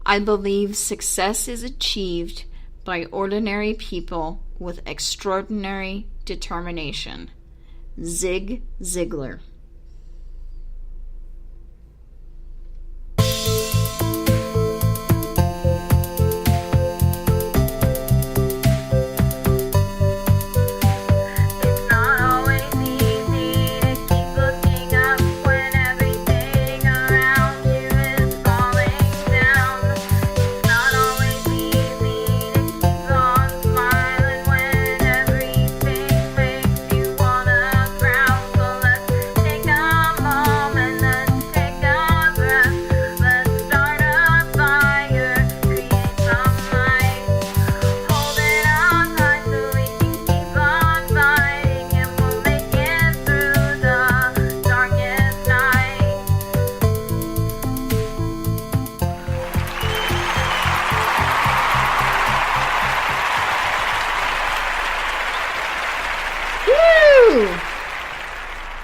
I believe success is achieved by ordinary people with extraordinary determination. Zig Ziglar.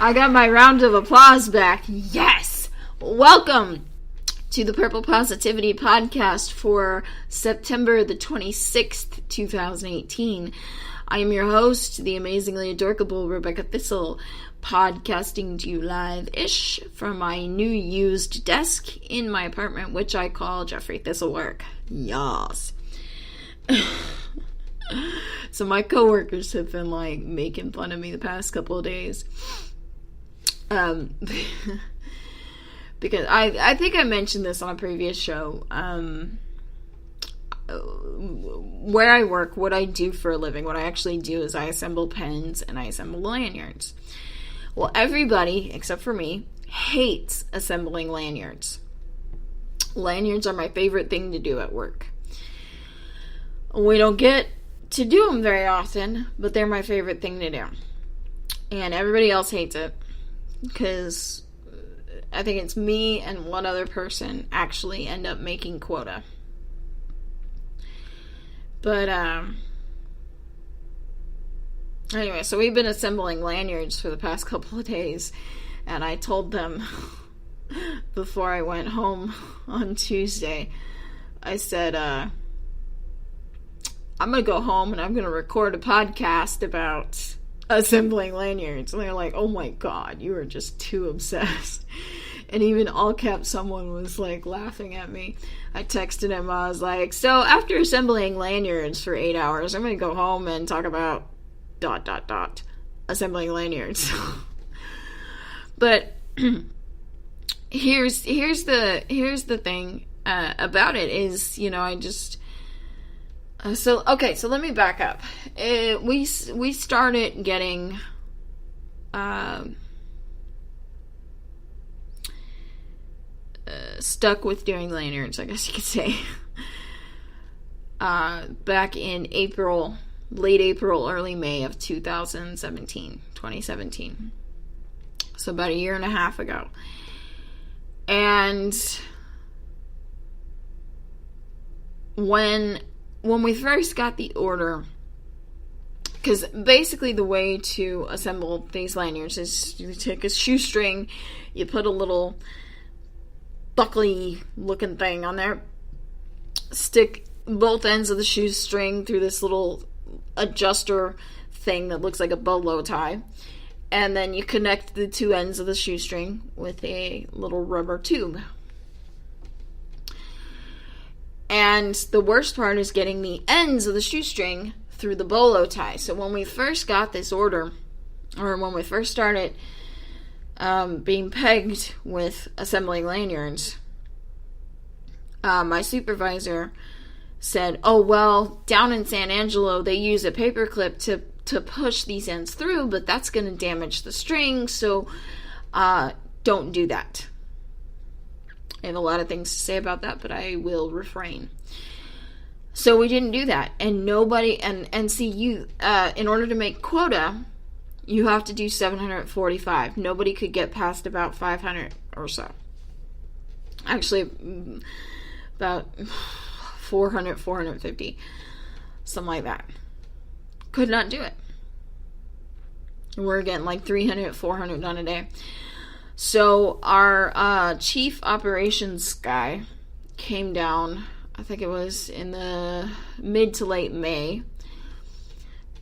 I got my round of applause back. Yes! Welcome to the Purple Positivity Podcast for September the 26th, 2018. I am your host, the amazingly adorable Rebecca Thistle, podcasting to you live-ish from my new used desk in my apartment, which I call Jeffrey Thistlework. Yas. So my coworkers have been making fun of me the past couple of days. Because I think I mentioned this on a previous show. Where I work, what I do for a living, what I actually do is I assemble pens and I assemble lanyards. Well, everybody, except for me, hates assembling lanyards. Lanyards are my favorite thing to do at work. We don't get to do them very often, but they're my favorite thing to do. And everybody else hates it. Because I think it's me and one other person actually end up making quota. But, anyway, so we've been assembling lanyards for the past couple of days. And I told them before I went home on Tuesday, I said, I'm going to go home and I'm going to record a podcast about assembling lanyards. And they're like, oh my god, you are just too obsessed. And even all caps someone was laughing at me. I texted him, I was like, so after assembling lanyards for 8 hours, I'm gonna go home and talk about ... assembling lanyards. But here's the thing about it is, I just so let me back up. We started getting stuck with doing lanyards, I guess you could say, back in late April, early May of 2017. So about a year and a half ago. And when we first got the order, because basically the way to assemble these lanyards is you take a shoestring, you put a little buckly looking thing on there, stick both ends of the shoestring through this little adjuster thing that looks like a bolo tie, and then you connect the two ends of the shoestring with a little rubber tube. And the worst part is getting the ends of the shoestring through the bolo tie. So when we first got this order, or when we first started being pegged with assembling lanyards, my supervisor said, oh, well, down in San Angelo, they use a paperclip to push these ends through, but that's going to damage the string, so don't do that. I have a lot of things to say about that, but I will refrain. So we didn't do that, and nobody, and see, you, in order to make quota, you have to do 745. Nobody could get past about 500 or so. Actually, about 400, 450, something like that. Could not do it. We're getting like 300, 400 done a day. So our chief operations guy came down, I think it was in the mid to late May,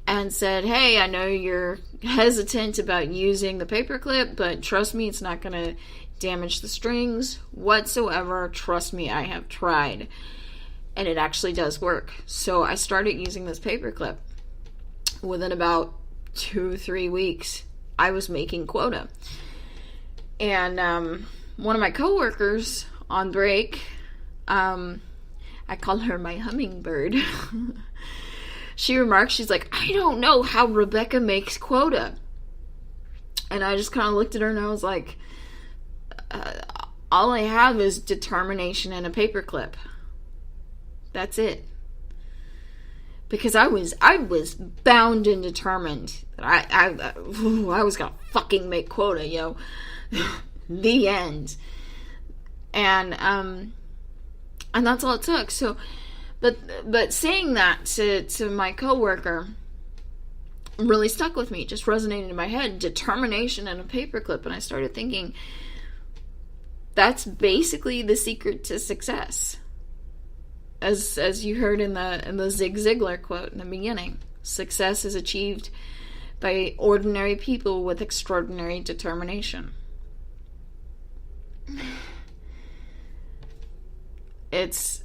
and said, hey, I know you're hesitant about using the paperclip, but trust me, it's not going to damage the strings whatsoever. Trust me, I have tried. And it actually does work. So I started using this paperclip. Within about 2-3 weeks, I was making quota. And one of my coworkers on break, I call her my hummingbird. She remarked, she's like, I don't know how Rebecca makes quota. And I just kind of looked at her and I was like, all I have is determination and a paperclip. That's it. Because I was bound and determined that I was gonna fucking make quota, yo. The end. And that's all it took. So, but saying that to my coworker really stuck with me. It just resonated in my head. Determination and a paperclip. And I started thinking, that's basically the secret to success. As you heard in the Zig Ziglar quote in the beginning, success is achieved by ordinary people with extraordinary determination. It's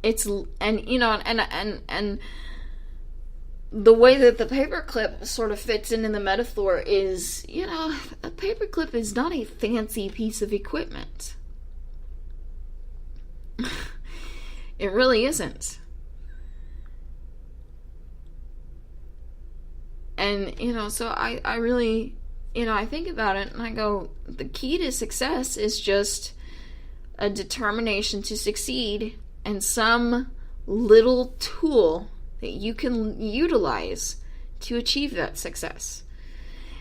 and you know and the way that the paperclip sort of fits in the metaphor is, you know, a paperclip is not a fancy piece of equipment. It really isn't. And, you know, so I really, you know, I think about it and I go, the key to success is just a determination to succeed and some little tool that you can utilize to achieve that success.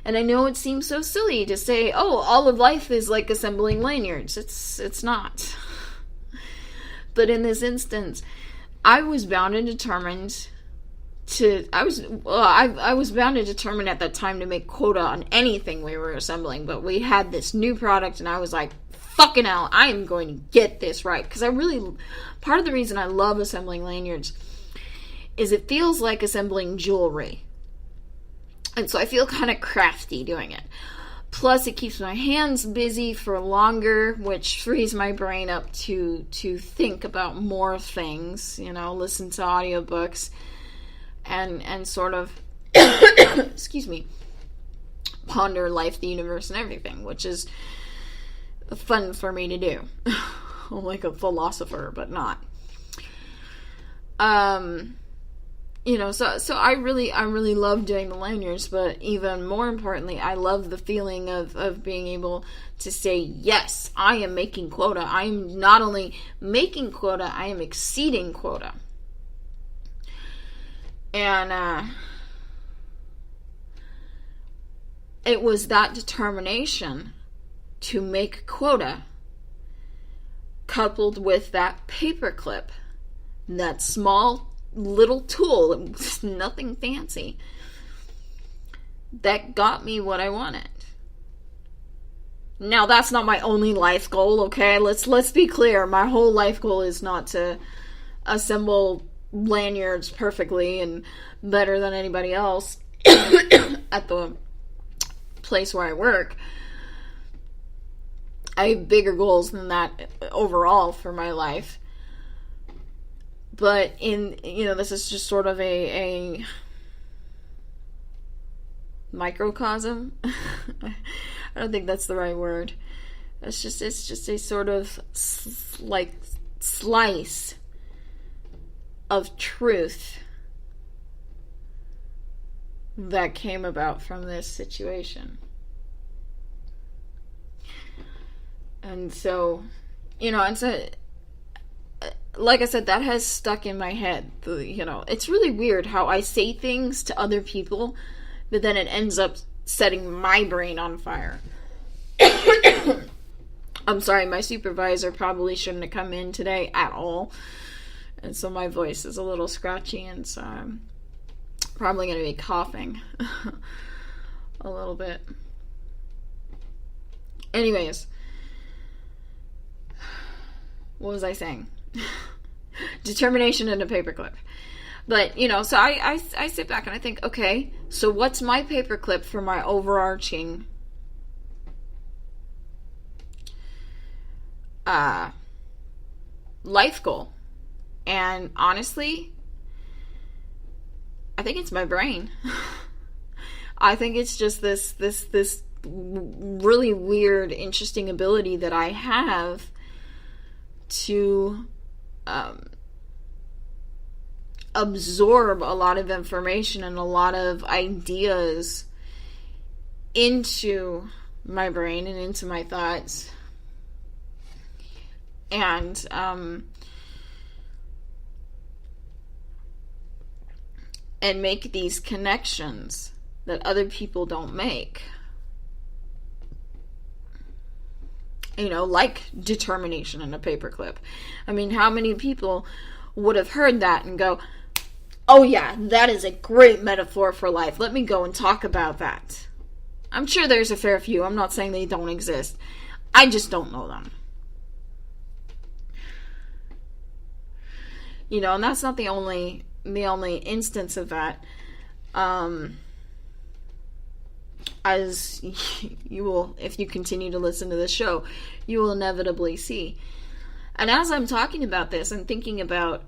And I know it seems so silly to say, oh, all of life is like assembling lanyards. It's not. But in this instance, I was bound and determined I was bound and determined at that time to make quota on anything we were assembling, but we had this new product and I was like, fucking hell, I am going to get this right. Because part of the reason I love assembling lanyards is it feels like assembling jewelry. And so I feel kind of crafty doing it. Plus, it keeps my hands busy for longer, which frees my brain up to think about more things, you know, listen to audiobooks and sort of, excuse me, ponder life, the universe, and everything, which is fun for me to do. I'm like a philosopher, but not. You know, so I really love doing the lanyards, but even more importantly, I love the feeling of being able to say, yes, I am making quota. I am not only making quota, I am exceeding quota. And it was that determination to make quota coupled with that paperclip, that small little tool, nothing fancy, that got me what I wanted. Now, that's not my only life goal, okay? Let's be clear. My whole life goal is not to assemble lanyards perfectly and better than anybody else at the place where I work. I have bigger goals than that overall for my life. But this is just sort of a microcosm. I don't think that's the right word. It's just a sort of like slice of truth that came about from this situation. And so, like I said, that has stuck in my head. It's really weird how I say things to other people, but then it ends up setting my brain on fire. I'm sorry, my supervisor probably shouldn't have come in today at all. And so my voice is a little scratchy, and so I'm probably going to be coughing a little bit. what was I saying? Determination and a paperclip. But, so I sit back and I think, okay, so what's my paperclip for my overarching life goal? And honestly, I think it's my brain. I think it's just this really weird, interesting ability that I have to absorb a lot of information and a lot of ideas into my brain and into my thoughts. And make these connections that other people don't make. Like determination in a paperclip. I mean, how many people would have heard that and go, oh yeah, that is a great metaphor for life. Let me go and talk about that. I'm sure there's a fair few. I'm not saying they don't exist. I just don't know them. And that's not the only instance of that. As you will, if you continue to listen to this show, you will inevitably see. And as I'm talking about this, I'm thinking about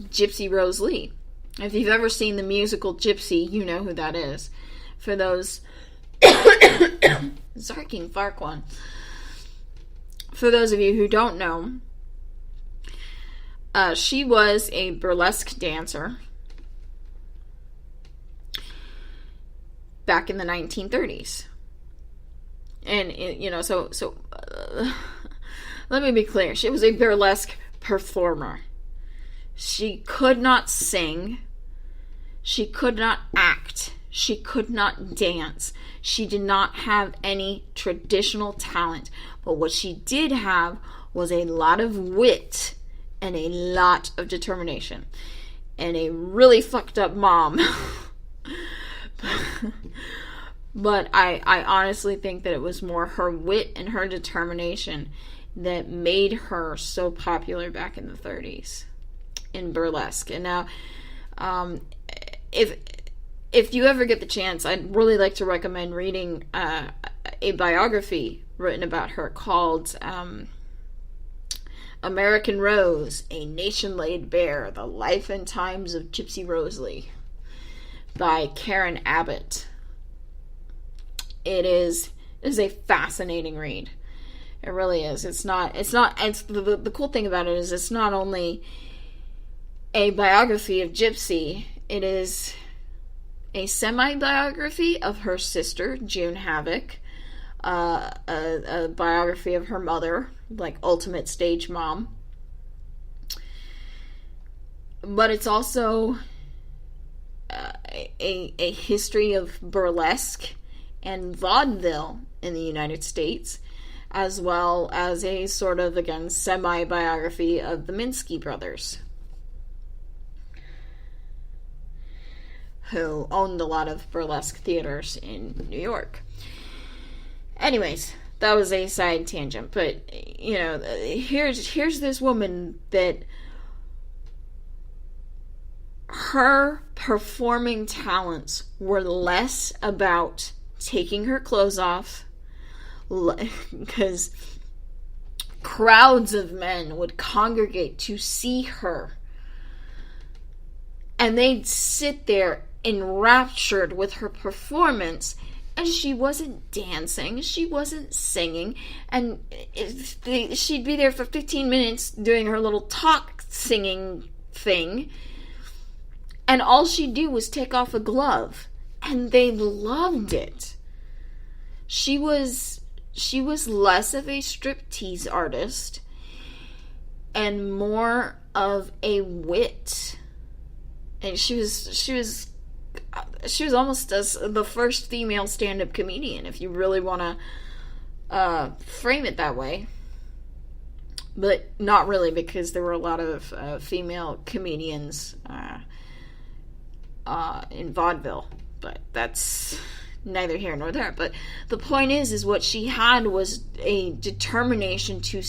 Gypsy Rose Lee. If you've ever seen the musical Gypsy, you know who that is. For those Zarking Farquaad. For those of you who don't know, she was a burlesque dancer back in the 1930s. And, let me be clear. She was a burlesque performer. She could not sing. She could not act. She could not dance. She did not have any traditional talent. But what she did have was a lot of wit and a lot of determination. And a really fucked up mom. But I honestly think that it was more her wit and her determination that made her so popular back in the 30s in burlesque. And now, if you ever get the chance, I'd really like to recommend reading a biography written about her called American Rose, A Nation Laid Bare, The Life and Times of Gypsy Rose Lee by Karen Abbott. It is a fascinating read. It really is. It's the cool thing about it is it's not only a biography of Gypsy, it is a semi-biography of her sister, June Havoc, a biography of her mother, like ultimate stage mom. But it's also a history of burlesque and vaudeville in the United States, as well as a sort of, again, semi-biography of the Minsky brothers, who owned a lot of burlesque theaters in New York. Anyways, that was a side tangent, but, here's this woman that her performing talents were less about taking her clothes off, because crowds of men would congregate to see her, and they'd sit there enraptured with her performance, and she wasn't dancing, she wasn't singing, and she'd be there for 15 minutes doing her little talk singing thing, and all she'd do was take off a glove, and they loved it. She was less of a striptease artist and more of a wit. And she was almost as the first female stand-up comedian, if you really want to frame it that way. But not really, because there were a lot of female comedians in vaudeville. But that's neither here nor there. But the point is what she had was a determination to